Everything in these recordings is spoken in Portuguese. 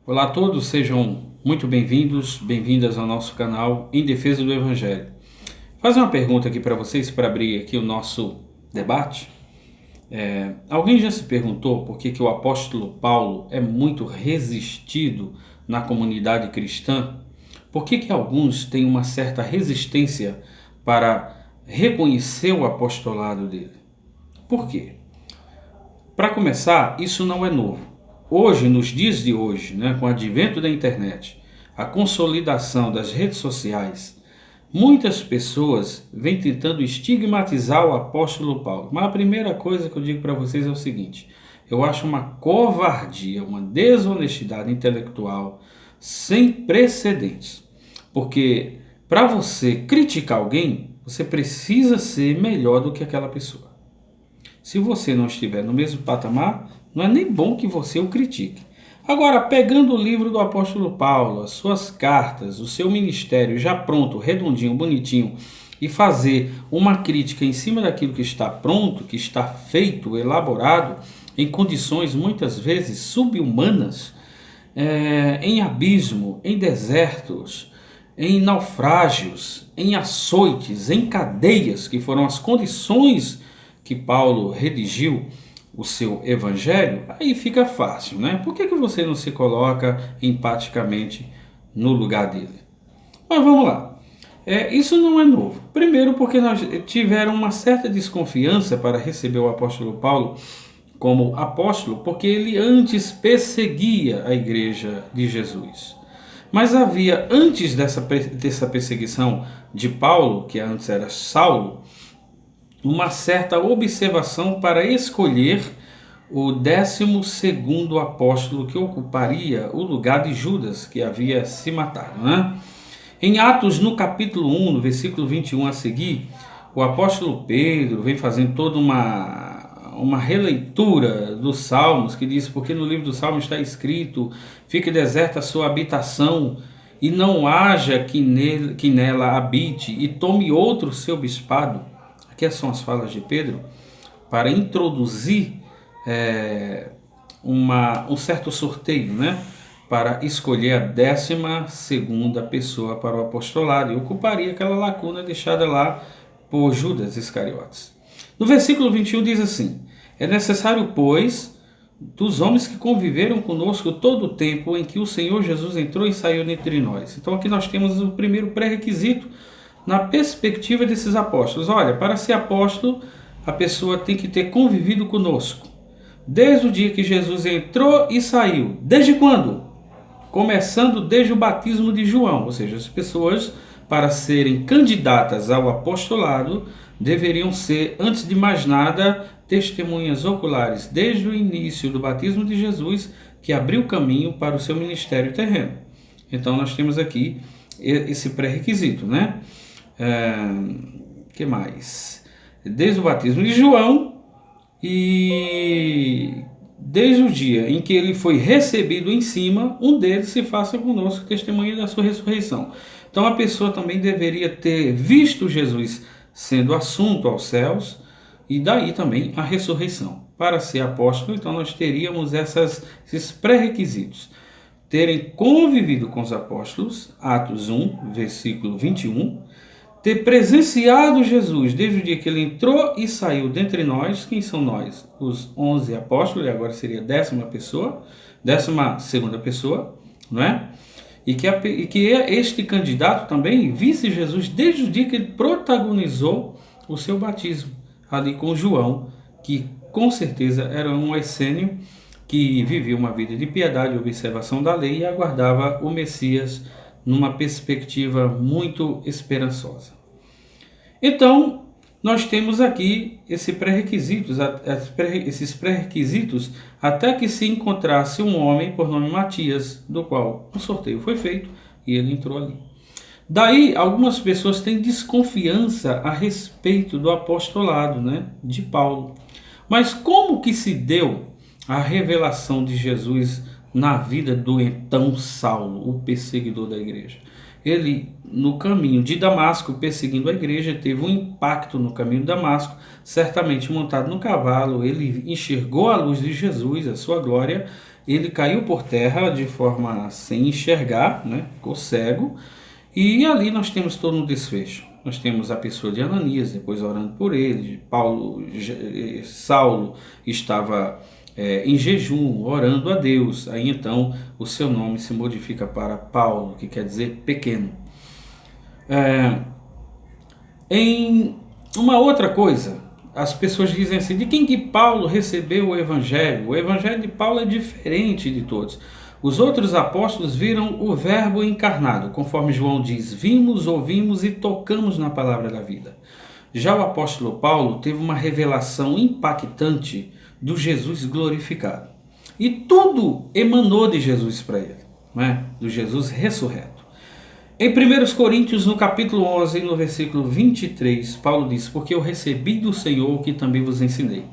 Olá a todos, sejam muito bem-vindos, bem-vindas ao nosso canal Em Defesa do Evangelho. Vou fazer uma pergunta aqui para vocês para abrir aqui o nosso debate. Alguém já se perguntou por que o apóstolo Paulo é muito resistido na comunidade cristã? Por que alguns têm uma certa resistência para reconhecer o apostolado dele? Por quê? Para começar, isso não é novo. Hoje, nos dias de hoje, com o advento da internet, a consolidação das redes sociais, muitas pessoas vêm tentando estigmatizar o apóstolo Paulo. Mas a primeira coisa que eu digo para vocês é o seguinte: eu acho uma covardia, uma desonestidade intelectual sem precedentes. Porque para você criticar alguém, você precisa ser melhor do que aquela pessoa. Se você não estiver no mesmo patamar, não é nem bom que você o critique. Agora, pegando o livro do apóstolo Paulo, as suas cartas, o seu ministério já pronto, redondinho, bonitinho, e fazer uma crítica em cima daquilo que está pronto, que está feito, elaborado, em condições muitas vezes subhumanas, em abismo, em desertos, em naufrágios, em açoites, em cadeias, que foram as condições que Paulo redigiu o seu evangelho, aí fica fácil, né? Por que você não se coloca empaticamente no lugar dele? Mas vamos lá. Isso não é novo. Primeiro porque nós tiveram uma certa desconfiança para receber o apóstolo Paulo como apóstolo, porque ele antes perseguia a igreja de Jesus. Mas havia, antes dessa perseguição de Paulo, que antes era Saulo, uma certa observação para escolher o 12º apóstolo que ocuparia o lugar de Judas, que havia se matado, né? Em Atos, no capítulo 1, no versículo 21 a seguir, o apóstolo Pedro vem fazendo toda uma releitura dos Salmos, que diz: porque no livro dos Salmos está escrito: fique deserta a sua habitação, e não haja que nela habite, e tome outro seu bispado. Aqui são as falas de Pedro para introduzir um certo sorteio, para escolher a 12ª pessoa para o apostolado, e ocuparia aquela lacuna deixada lá por Judas Iscariotes. No versículo 21 diz assim: é necessário, pois, dos homens que conviveram conosco todo o tempo em que o Senhor Jesus entrou e saiu entre nós. Então aqui nós temos o primeiro pré-requisito na perspectiva desses apóstolos. Olha, para ser apóstolo, a pessoa tem que ter convivido conosco desde o dia que Jesus entrou e saiu. Desde quando? Começando desde o batismo de João. Ou seja, as pessoas, para serem candidatas ao apostolado, deveriam ser, antes de mais nada, testemunhas oculares desde o início do batismo de Jesus, que abriu o caminho para o seu ministério terreno. Então nós temos aqui esse pré-requisito, que mais? Desde o batismo de João e desde o dia em que ele foi recebido em cima, um deles se faça conosco testemunha da sua ressurreição. Então a pessoa também deveria ter visto Jesus sendo assunto aos céus, e daí também a ressurreição. Para ser apóstolo, então nós teríamos esses pré-requisitos: terem convivido com os apóstolos, Atos 1, versículo 21, ter presenciado Jesus desde o dia que ele entrou e saiu dentre nós. Quem são nós? Os 11 apóstolos, e agora seria a 12ª pessoa, não é? E que este candidato também visse Jesus desde o dia que ele protagonizou o seu batismo, ali com João, que com certeza era um essênio que vivia uma vida de piedade e observação da lei e aguardava o Messias numa perspectiva muito esperançosa. Então, nós temos aqui esses pré-requisitos até que se encontrasse um homem por nome Matias, do qual um sorteio foi feito e ele entrou ali. Daí, algumas pessoas têm desconfiança a respeito do apostolado, de Paulo. Mas como que se deu a revelação de Jesus na vida do então Saulo, o perseguidor da igreja? Ele, no caminho de Damasco, perseguindo a igreja, teve um impacto no caminho de Damasco, certamente montado no cavalo. Ele enxergou a luz de Jesus, a sua glória, ele caiu por terra de forma sem enxergar, né? Ficou cego, e ali nós temos todo um desfecho. Nós temos a pessoa de Ananias, depois orando por ele. Saulo estava em jejum, orando a Deus. Aí então o seu nome se modifica para Paulo, que quer dizer pequeno. Em uma outra coisa, as pessoas dizem assim, de quem que Paulo recebeu o evangelho? O evangelho de Paulo é diferente de todos. Os outros apóstolos viram o verbo encarnado, conforme João diz, vimos, ouvimos e tocamos na palavra da vida. Já o apóstolo Paulo teve uma revelação impactante do Jesus glorificado. E tudo emanou de Jesus para ele, né? Do Jesus ressurreto. Em 1 Coríntios, no capítulo 11, no versículo 23, Paulo diz, porque eu recebi do Senhor o que também vos ensinei.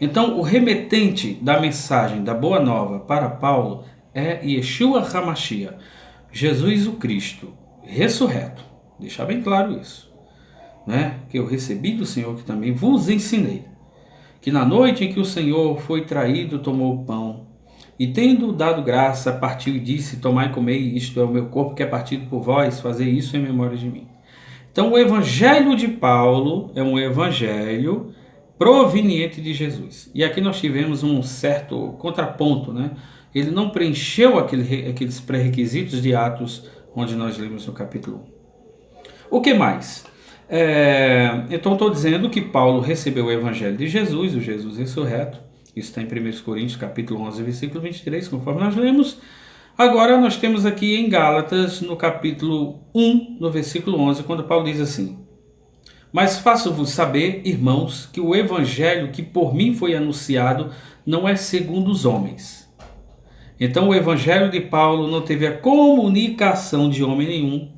Então, o remetente da mensagem da Boa Nova para Paulo é Yeshua HaMashiach, Jesus o Cristo, ressurreto. Deixar bem claro isso, né? Que eu recebi do Senhor que também vos ensinei. Que na noite em que o Senhor foi traído, tomou o pão, e tendo dado graça, partiu e disse, tomai e comei, isto é o meu corpo que é partido por vós, fazei isso em memória de mim. Então o evangelho de Paulo é um evangelho proveniente de Jesus. E aqui nós tivemos um certo contraponto, né? Ele não preencheu aqueles pré-requisitos de Atos, onde nós lemos no capítulo 1. O que mais? Então estou dizendo que Paulo recebeu o evangelho de Jesus, o Jesus ressurreto. Isso está em 1 Coríntios, capítulo 11, versículo 23, conforme nós lemos. Agora nós temos aqui em Gálatas, no capítulo 1, no versículo 11, quando Paulo diz assim, mas faço-vos saber, irmãos, que o evangelho que por mim foi anunciado não é segundo os homens. Então o evangelho de Paulo não teve a comunicação de homem nenhum.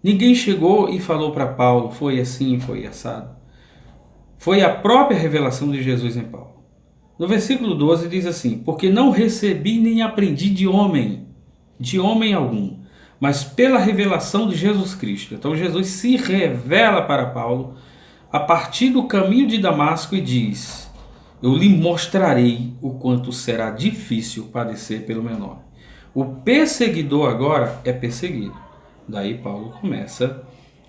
Ninguém chegou e falou para Paulo, foi assim, foi assado. Foi a própria revelação de Jesus em Paulo. No versículo 12 diz assim, porque não recebi nem aprendi de homem algum, mas pela revelação de Jesus Cristo. Então Jesus se revela para Paulo a partir do caminho de Damasco e diz, eu lhe mostrarei o quanto será difícil padecer pelo meu nome. O perseguidor agora é perseguido. Daí Paulo começa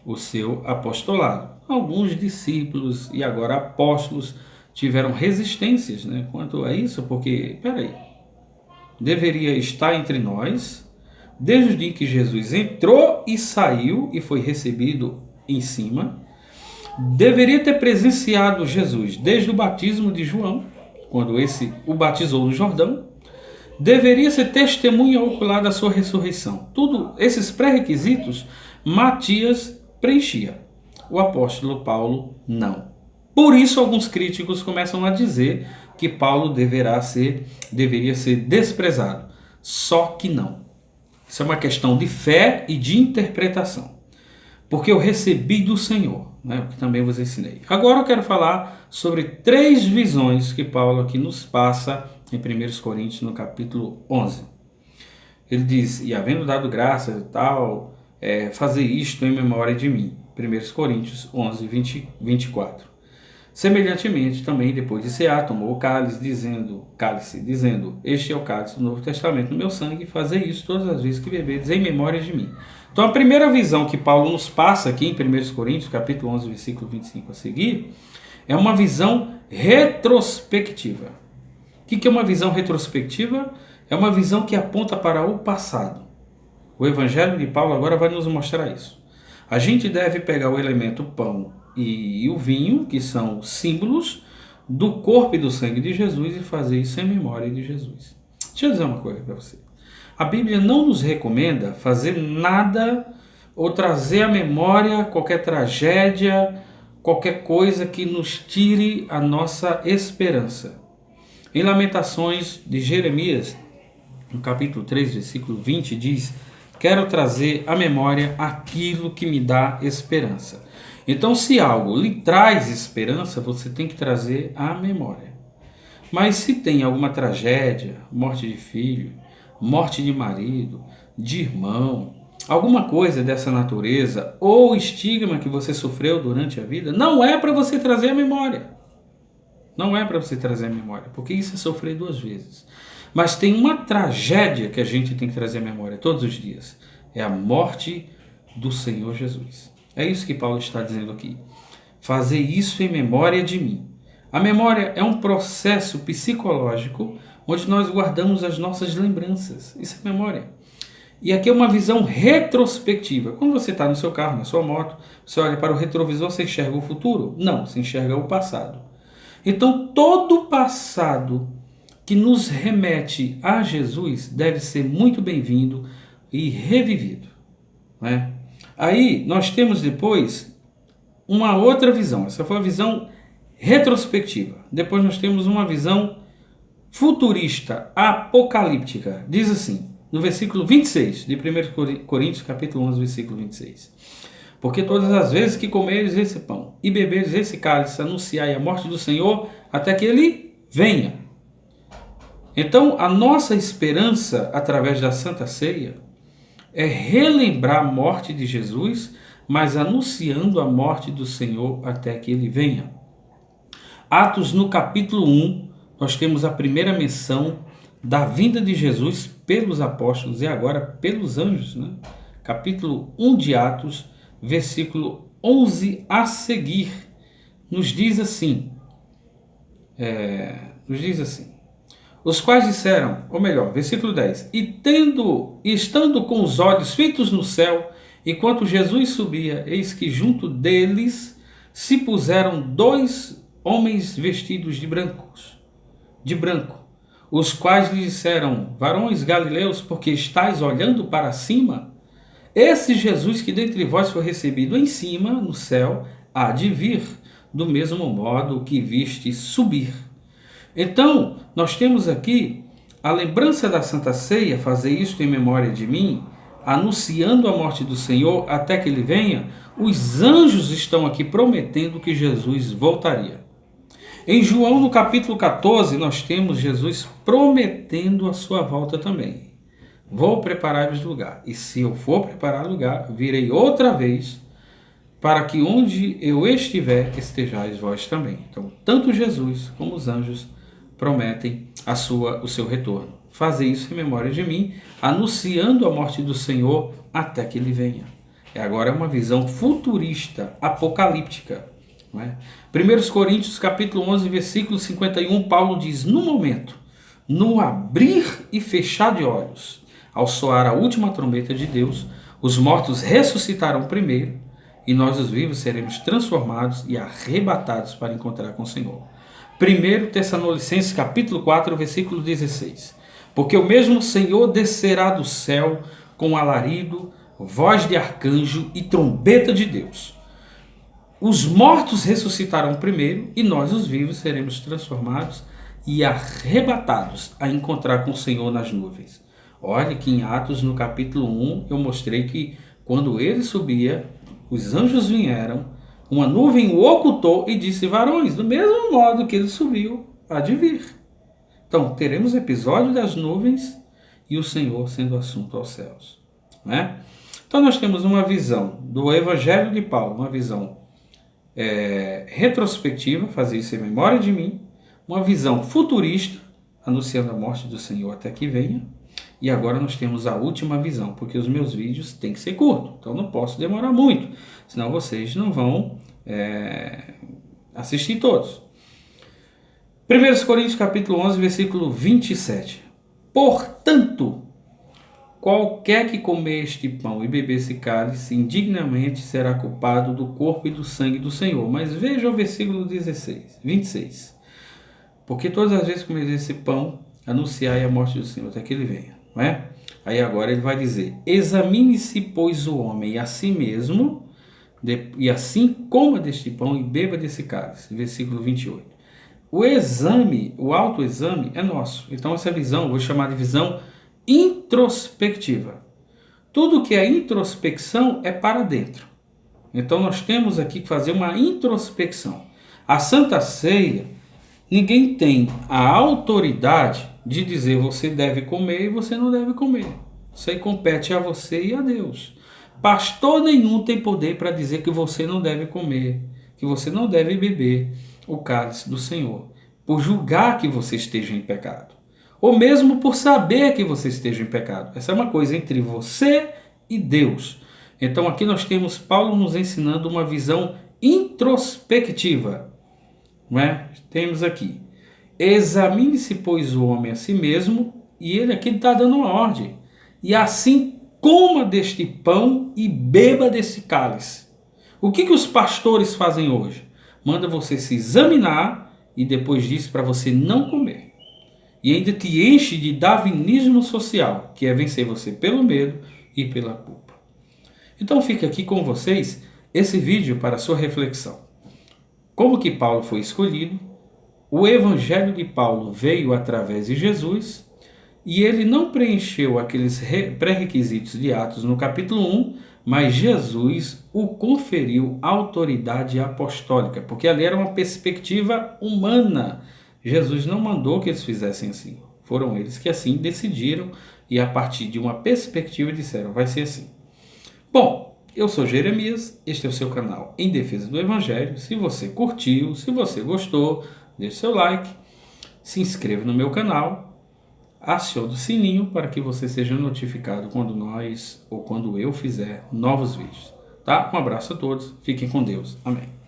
o seu apostolado. Alguns discípulos e agora apóstolos tiveram resistências, né, quanto a isso, porque, peraí, deveria estar entre nós desde o dia que Jesus entrou e saiu e foi recebido em cima. Deveria ter presenciado Jesus desde o batismo de João, quando esse o batizou no Jordão. Deveria ser testemunha ocular da sua ressurreição. Tudo esses pré-requisitos Matias preenchia. O apóstolo Paulo não. Por isso alguns críticos começam a dizer que Paulo deveria ser desprezado. Só que não. Isso é uma questão de fé e de interpretação. Porque eu recebi do Senhor, né, o que também vos ensinei. Agora eu quero falar sobre 3 visões que Paulo aqui nos passa em 1 Coríntios, no capítulo 11. Ele diz, e havendo dado graça e tal, fazer isto em memória de mim. 1 Coríntios 11, 24. Semelhantemente, também, depois de cear, tomou o cálice, dizendo, este é o cálice do Novo Testamento no meu sangue, fazei isso todas as vezes que bebedes em memória de mim. Então, a primeira visão que Paulo nos passa aqui em 1 Coríntios, capítulo 11, versículo 25 a seguir, é uma visão retrospectiva. O que é uma visão retrospectiva? É uma visão que aponta para o passado. O Evangelho de Paulo agora vai nos mostrar isso. A gente deve pegar o elemento pão e o vinho, que são símbolos do corpo e do sangue de Jesus, e fazer isso em memória de Jesus. Deixa eu dizer uma coisa para você. A Bíblia não nos recomenda fazer nada ou trazer à memória qualquer tragédia, qualquer coisa que nos tire a nossa esperança. Em Lamentações de Jeremias, no capítulo 3, versículo 20, diz, quero trazer à memória aquilo que me dá esperança. Então, se algo lhe traz esperança, você tem que trazer à memória. Mas se tem alguma tragédia, morte de filho, morte de marido, de irmão, alguma coisa dessa natureza, ou estigma que você sofreu durante a vida, não é para você trazer à memória. Não é para você trazer à memória, porque isso é sofrer 2 vezes. Mas tem uma tragédia que a gente tem que trazer à memória todos os dias. É a morte do Senhor Jesus. É isso que Paulo está dizendo aqui. Fazer isso em memória de mim. A memória é um processo psicológico onde nós guardamos as nossas lembranças. Isso é memória. E aqui é uma visão retrospectiva. Quando você está no seu carro, na sua moto, você olha para o retrovisor, você enxerga o futuro? Não, você enxerga o passado. Então, todo o passado que nos remete a Jesus deve ser muito bem-vindo e revivido. Né? Aí, nós temos depois uma outra visão. Essa foi a visão retrospectiva. Depois nós temos uma visão futurista, apocalíptica. Diz assim, no versículo 26 de 1 Coríntios, capítulo 11, versículo 26. Porque todas as vezes que comeres esse pão e beberes esse cálice, anunciai a morte do Senhor até que ele venha. Então, a nossa esperança através da Santa Ceia é relembrar a morte de Jesus, mas anunciando a morte do Senhor até que ele venha. Atos, no capítulo 1, nós temos a primeira menção da vinda de Jesus pelos apóstolos e agora pelos anjos. Né? Capítulo 1 de Atos, versículo 11 a seguir, nos diz assim, os quais disseram, ou melhor, versículo 10, estando com os olhos fitos no céu, enquanto Jesus subia, eis que junto deles se puseram dois homens vestidos de branco, os quais lhe disseram, varões galileus, porque estáis olhando para cima? Esse Jesus que dentre vós foi recebido em cima, no céu, há de vir, do mesmo modo que viste subir. Então, nós temos aqui a lembrança da Santa Ceia, fazer isto em memória de mim, anunciando a morte do Senhor até que ele venha. Os anjos estão aqui prometendo que Jesus voltaria. Em João, no capítulo 14, nós temos Jesus prometendo a sua volta também. Vou preparar-vos lugar, e se eu for preparar lugar, virei outra vez, para que onde eu estiver, estejais vós também. Então, tanto Jesus como os anjos prometem o seu retorno. Fazer isso em memória de mim, anunciando a morte do Senhor até que ele venha. Agora é uma visão futurista, apocalíptica. Não é? 1 Coríntios capítulo 11, versículo 51, Paulo diz, no momento, no abrir e fechar de olhos, ao soar a última trombeta de Deus, os mortos ressuscitarão primeiro, e nós os vivos seremos transformados e arrebatados para encontrar com o Senhor. 1 Tessalonicenses capítulo 4, versículo 16. Porque o mesmo Senhor descerá do céu com alarido, voz de arcanjo e trombeta de Deus. Os mortos ressuscitarão primeiro e nós, os vivos, seremos transformados e arrebatados a encontrar com o Senhor nas nuvens. Olha que em Atos, no capítulo 1, eu mostrei que quando ele subia, os anjos vieram, uma nuvem o ocultou e disse, varões, do mesmo modo que ele subiu, há de vir. Então, teremos episódio das nuvens e o Senhor sendo assunto aos céus. Né? Então, nós temos uma visão do Evangelho de Paulo, uma visão retrospectiva, fazer isso em memória de mim, uma visão futurista, anunciando a morte do Senhor até que venha, e agora nós temos a última visão, porque os meus vídeos têm que ser curtos, então não posso demorar muito, senão vocês não vão assistir todos. 1 Coríntios capítulo 11, versículo 27. Portanto, qualquer que comer este pão e beber esse cálice, indignamente será culpado do corpo e do sangue do Senhor. Mas veja o versículo 26. Porque todas as vezes que comer esse pão, anunciai a morte do Senhor até que ele venha. Não é? Aí agora ele vai dizer, examine-se, pois, o homem a si mesmo, e assim coma deste pão e beba desse cálice. Versículo 28. O autoexame é nosso. Então essa visão, vou chamar de visão introspectiva. Tudo que é introspecção é para dentro. Então nós temos aqui que fazer uma introspecção. A Santa Ceia, ninguém tem a autoridade de dizer você deve comer e você não deve comer. Isso aí compete a você e a Deus. Pastor nenhum tem poder para dizer que você não deve comer, que você não deve beber o cálice do Senhor, por julgar que você esteja em pecado. ou mesmo por saber que você esteja em pecado. Essa é uma coisa entre você e Deus. Então aqui nós temos Paulo nos ensinando uma visão introspectiva. Não é? Temos aqui: examine-se, pois, o homem a si mesmo, e ele aqui está dando uma ordem. E assim coma deste pão e beba desse cálice. O que os pastores fazem hoje? Manda você se examinar e depois diz para você não comer. E ainda te enche de darwinismo social, que é vencer você pelo medo e pela culpa. Então fica aqui com vocês esse vídeo para sua reflexão. Como que Paulo foi escolhido? O evangelho de Paulo veio através de Jesus e ele não preencheu aqueles pré-requisitos de Atos no capítulo 1, mas Jesus o conferiu autoridade apostólica, porque ali era uma perspectiva humana. Jesus não mandou que eles fizessem assim. Foram eles que assim decidiram e a partir de uma perspectiva disseram, vai ser assim. Bom, eu sou Jeremias, este é o seu canal Em Defesa do Evangelho. Se você curtiu, se você gostou, deixe seu like, se inscreva no meu canal, acione o sininho para que você seja notificado quando nós ou quando eu fizer novos vídeos. Tá? Um abraço a todos, fiquem com Deus. Amém.